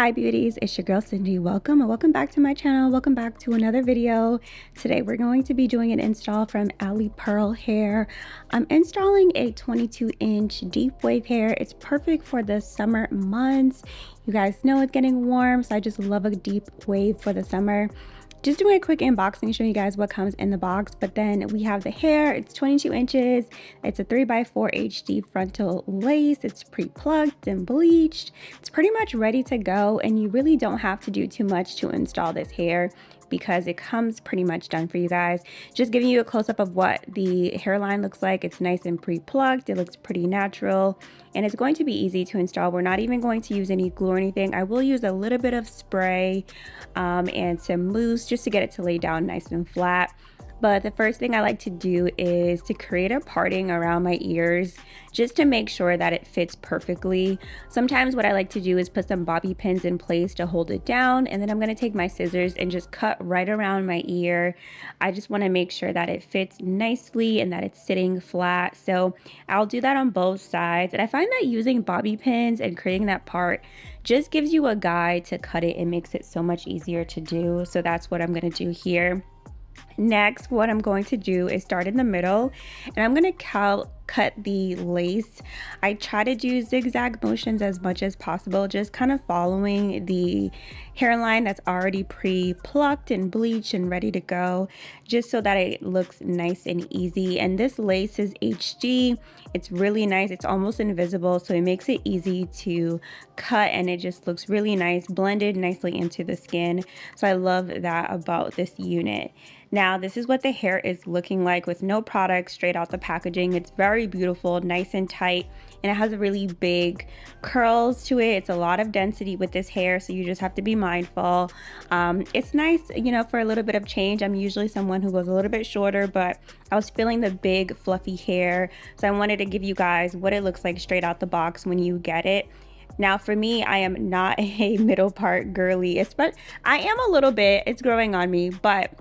Hi beauties, it's your girl Syndie. Welcome and welcome back to my channel. Welcome back to another video. Today we're going to be doing an install from Alipearl Hair. I'm installing a 22-inch deep wave hair. It's perfect for the summer months. You guys know it's getting warm, so I just love a deep wave for the summer. Just doing a quick unboxing, showing you guys what comes in the box. But then we have the hair. It's 22 inches. It's a 3x4 HD frontal lace. It's pre-plucked and bleached. It's pretty much ready to go, and you really don't have to do too much to install this hair because it comes pretty much done for you guys. Just giving you a close-up of what the hairline looks like. It's nice and pre-plucked. It looks pretty natural, and it's going to be easy to install. We're not even going to use any glue or anything. I will use a little bit of spray and some mousse just to get it to lay down nice and flat. But the first thing I like to do is to create a parting around my ears just to make sure that it fits perfectly. Sometimes what I like to do is put some bobby pins in place to hold it down, and then I'm going to take my scissors and just cut right around my ear. I just want to make sure that it fits nicely and that it's sitting flat. So I'll do that on both sides, and I find that using bobby pins and creating that part just gives you a guide to cut it. It makes it so much easier to do. So that's what I'm going to do here. Next, what I'm going to do is start in the middle, and I'm going to cut the lace. I try to do zigzag motions as much as possible, just kind of following the hairline that's already pre-plucked and bleached and ready to go, just so that it looks nice and easy. And this lace is HD. It's really nice. It's almost invisible, so it makes it easy to cut, and it just looks really nice, blended nicely into the skin. So I love that about this unit. Now, this is what the hair is looking like with no product, straight out the packaging. It's very beautiful, nice and tight, and it has really big curls to it. It's a lot of density with this hair, so you just have to be mindful. It's nice, you know, for a little bit of change. I'm usually someone who goes a little bit shorter, but I was feeling the big fluffy hair, so I wanted to give you guys what it looks like straight out the box when you get it. Now, for me, I am not a middle part girly, but I am a little bit. It's growing on me, but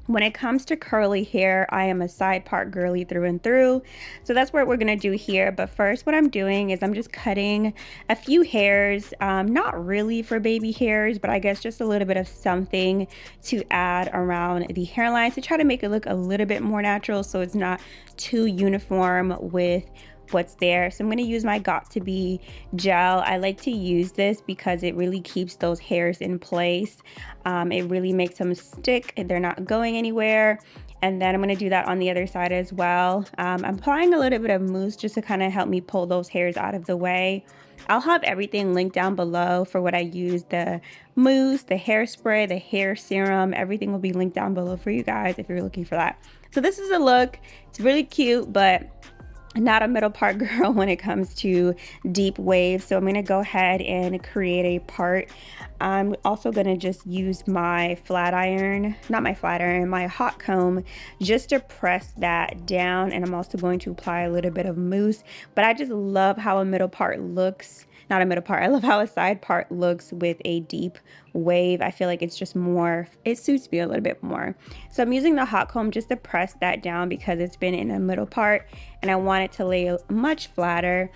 when it comes to curly hair, I am a side part girly through and through. So that's what we're gonna do here. But first, what I'm doing is I'm just cutting a few hairs, not really for baby hairs, but I guess just a little bit of something to add around the hairline to try to make it look a little bit more natural, so it's not too uniform with what's there. So I'm going to use my Got To Be gel. I like to use this because it really keeps those hairs in place. It really makes them stick and they're not going anywhere. And then I'm going to do that on the other side as well. I'm applying a little bit of mousse just to kind of help me pull those hairs out of the way. I'll have everything linked down below for what I use, the mousse, the hairspray, the hair serum. Everything will be linked down below for you guys if you're looking for that. So this is a look. It's really cute, but not a middle part girl when it comes to deep waves. So I'm going to go ahead and create a part. I'm also going to just use my my hot comb just to press that down. And I'm also going to apply a little bit of mousse, but I just love how a middle part looks. Not a middle part. I love how a side part looks with a deep wave. I feel like it's just more, it suits me a little bit more. So I'm using the hot comb just to press that down because it's been in a middle part and I want it to lay much flatter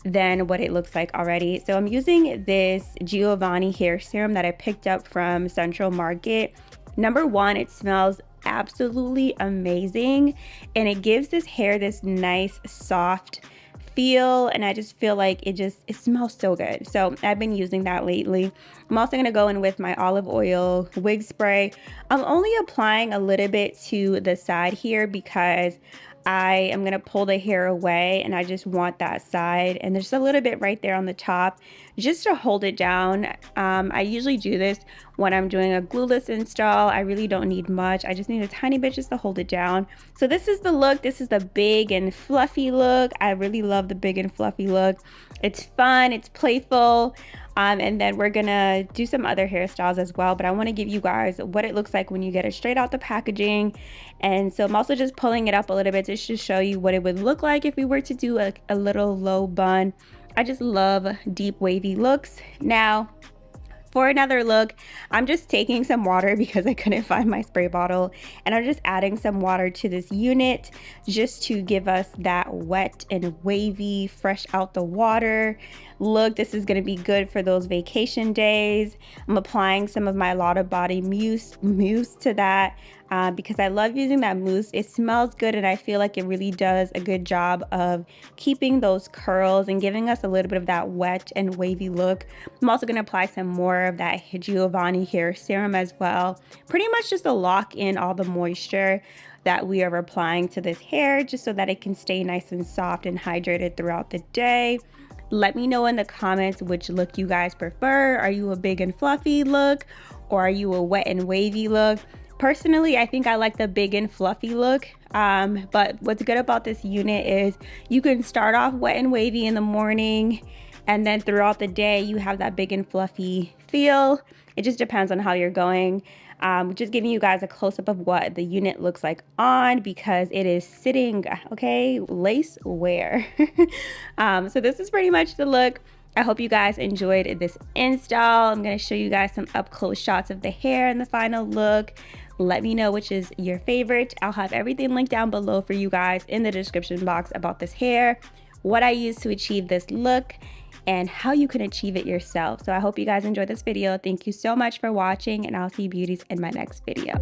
than what it looks like already. So I'm using this Giovanni hair serum that I picked up from Central Market. Number one, it smells absolutely amazing, and it gives this hair this nice soft feel, and I just feel like it smells so good. So I've been using that lately. I'm also going to go in with my olive oil wig spray. I'm only applying a little bit to the side here because I am going to pull the hair away, and I just want that side, and there's a little bit right there on the top just to hold it down. I usually do this when I'm doing a glueless install. I really don't need much. I just need a tiny bit just to hold it down. So this is the look. This is the big and fluffy look. I really love the big and fluffy look. It's fun. It's playful. And then we're gonna do some other hairstyles as well, but I want to give you guys what it looks like when you get it straight out the packaging. And so I'm also just pulling it up a little bit just to show you what it would look like if we were to do a little low bun. I just love deep wavy looks. Now, For another look, I'm just taking some water because I couldn't find my spray bottle, and I'm just adding some water to this unit just to give us that wet and wavy, fresh out the water look. This is going to be good for those vacation days. I'm applying some of my Lotta Body mousse to that because I love using that mousse. It smells good, and I feel like it really does a good job of keeping those curls and giving us a little bit of that wet and wavy look. I'm also going to apply some more of that Giovanni hair serum as well. Pretty much just to lock in all the moisture that we are applying to this hair, just so that it can stay nice and soft and hydrated throughout the day. Let me know in the comments which look you guys prefer. Are you a big and fluffy look, or are you a wet and wavy look? Personally, I think I like the big and fluffy look, but what's good about this unit is you can start off wet and wavy in the morning, and then throughout the day you have that big and fluffy feel. It just depends on how you're going. Just giving you guys a close-up of what the unit looks like on, because it is sitting, okay, lace wear. So this is pretty much the look. I hope you guys enjoyed this install. I'm going to show you guys some up-close shots of the hair and the final look. Let me know which is your favorite. I'll have everything linked down below for you guys in the description box about this hair, what I used to achieve this look, and how you can achieve it yourself. So I hope you guys enjoyed this video. Thank you so much for watching, and I'll see you beauties in my next video.